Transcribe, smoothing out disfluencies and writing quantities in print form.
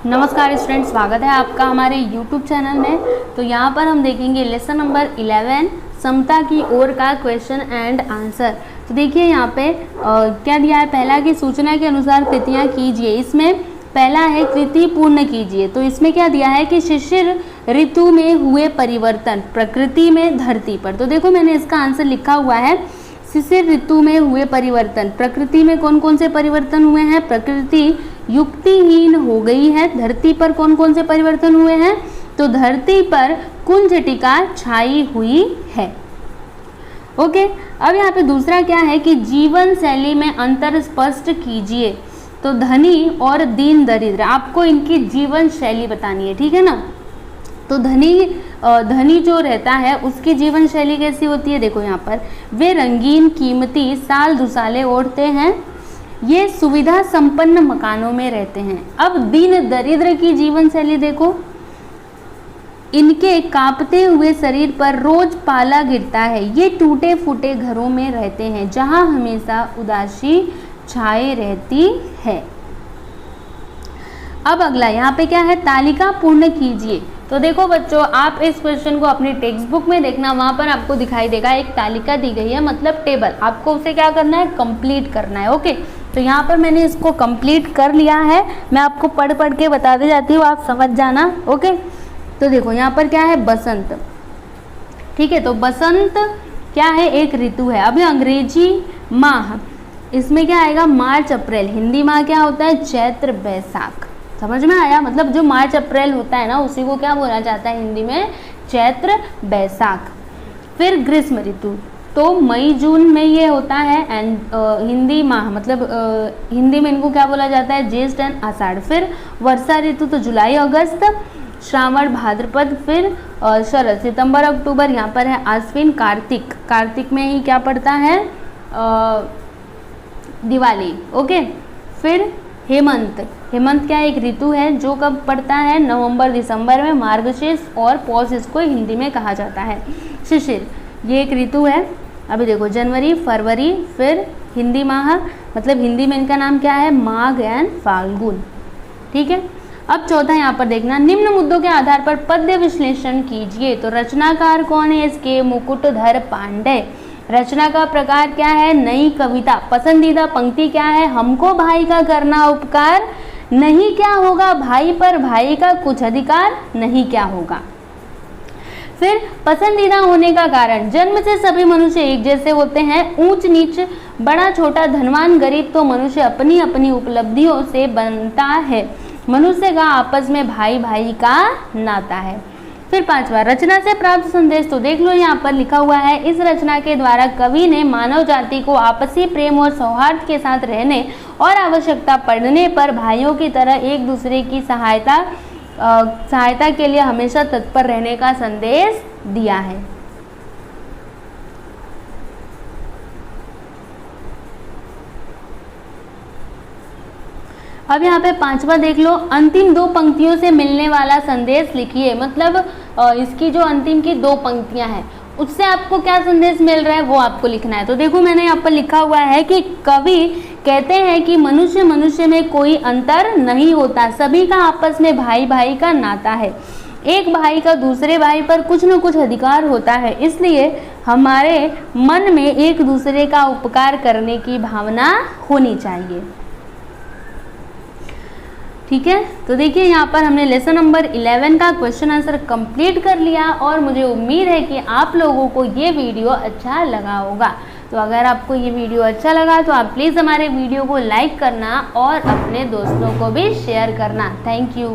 नमस्कार स्टूडेंट्स, स्वागत है आपका हमारे YouTube चैनल में। तो यहाँ पर हम देखेंगे लेसन नंबर 11 समता की ओर का क्वेश्चन एंड आंसर। तो देखिए यहाँ पे क्या दिया है, पहला की सूचना के अनुसार कृतियाँ कीजिए। इसमें पहला है कृति पूर्ण कीजिए। तो इसमें क्या दिया है कि शिशिर ऋतु में हुए परिवर्तन प्रकृति में धरती पर। तो देखो मैंने इसका आंसर लिखा हुआ है, शिशिर ऋतु में हुए परिवर्तन। प्रकृति में कौन कौन से परिवर्तन हुए हैं? प्रकृति युक्तिहीन हो गई है। धरती पर कौन कौन से परिवर्तन हुए हैं? तो धरती पर कुंजटिका छाई हुई है। ओके, अब यहाँ पे दूसरा क्या है कि जीवन शैली में अंतर स्पष्ट कीजिए। तो धनी और दीन दरिद्र, आपको इनकी जीवन शैली बतानी है, ठीक है ना। तो धनी जो रहता है उसकी जीवन शैली कैसी होती है? देखो यहाँ पर, वे रंगीन कीमती साल दुसाले ओढ़ते हैं, ये सुविधा संपन्न मकानों में रहते हैं। अब दीन दरिद्र की जीवन शैली देखो, इनके कांपते हुए शरीर पर रोज पाला गिरता है, ये टूटे फूटे घरों में रहते हैं जहां हमेशा उदासी छाए रहती है। अब अगला यहाँ पे क्या है, तालिका पूर्ण कीजिए। तो देखो बच्चों, आप इस क्वेश्चन को अपनी टेक्स्ट बुक में देखना, वहां पर आपको दिखाई देगा एक तालिका दी गई है, मतलब टेबल। आपको उसे क्या करना है, कंप्लीट करना है। ओके, तो यहाँ पर मैंने इसको कंप्लीट कर लिया है, मैं आपको पढ़ पढ़ के बताते जाती हूँ, आप समझ जाना। ओके, तो देखो यहाँ पर क्या है, बसंत। ठीक है, तो बसंत क्या है, एक ऋतु है। अभी अंग्रेजी माह, इसमें क्या आएगा, मार्च अप्रैल। हिंदी माह क्या होता है, चैत्र बैसाख। समझ में आया? मतलब जो मार्च अप्रैल होता है ना, उसी को क्या बोला जाता है हिंदी में, चैत्र बैसाख। फिर ग्रीष्म ऋतु, तो मई जून में ये होता है। एंड हिंदी माह मतलब हिंदी में इनको क्या बोला जाता है, ज्येष्ठ एंड आषाढ़। फिर वर्षा ऋतु तो जुलाई अगस्त, श्रावण भाद्रपद। फिर शरद सितंबर अक्टूबर। यहाँ पर है आश्विन कार्तिक, कार्तिक में ही क्या पड़ता है, दिवाली। ओके, फिर हेमंत, हेमंत क्या एक ऋतु है जो कब पड़ता है, नवंबर दिसंबर में। मार्गशीर्ष और पौष इसको हिंदी में कहा जाता है। शिशिर ये एक ऋतु है। अभी देखो, जनवरी फरवरी। फिर हिंदी माह, मतलब हिंदी में इनका नाम क्या है, माघ एंड फाल्गुन। ठीक है, अब चौथा यहाँ पर देखना, निम्न मुद्दों के आधार पर पद्य विश्लेषण कीजिए। तो रचनाकार कौन है इसके, मुकुटधर पांडे। रचना का प्रकार क्या है, नई कविता। पसंदीदा पंक्ति क्या है, हमको भाई का करना उपकार, नहीं क्या होगा भाई पर भाई का कुछ अधिकार, नहीं क्या होगा। फिर पसंदीदा होने का कारण, जन्म से सभी मनुष्य एक जैसे होते हैं, ऊंच नीच बड़ा छोटा धनवान गरीब तो मनुष्य अपनी अपनी उपलब्धियों से बनता है, मनुष्य का आपस में भाई भाई का नाता है। फिर पांचवा, रचना से प्राप्त संदेश। तो देख लो यहाँ पर लिखा हुआ है, इस रचना के द्वारा कवि ने मानव जाति को आपसी प्रेम और सौहार्द के साथ रहने और आवश्यकता पड़ने पर भाइयों की तरह एक दूसरे की सहायता के लिए हमेशा तत्पर रहने का संदेश दिया है। अब यहाँ पे पांचवा देख लो, अंतिम दो पंक्तियों से मिलने वाला संदेश लिखिए। मतलब इसकी जो अंतिम की दो पंक्तियां हैं उससे आपको क्या संदेश मिल रहा है वो आपको लिखना है। तो देखो मैंने यहाँ पर लिखा हुआ है कि कवि कहते हैं कि मनुष्य मनुष्य में कोई अंतर नहीं होता, सभी का आपस में भाई भाई का नाता है, एक भाई का दूसरे भाई पर कुछ न कुछ अधिकार होता है, इसलिए हमारे मन में एक दूसरे का उपकार करने की भावना होनी चाहिए। ठीक है, तो देखिए यहाँ पर हमने लेसन नंबर 11 का क्वेश्चन आंसर कंप्लीट कर लिया और मुझे उम्मीद है कि आप लोगों को ये वीडियो अच्छा लगा होगा। तो अगर आपको ये वीडियो अच्छा लगा तो आप प्लीज़ हमारे वीडियो को लाइक करना और अपने दोस्तों को भी शेयर करना। Thank you.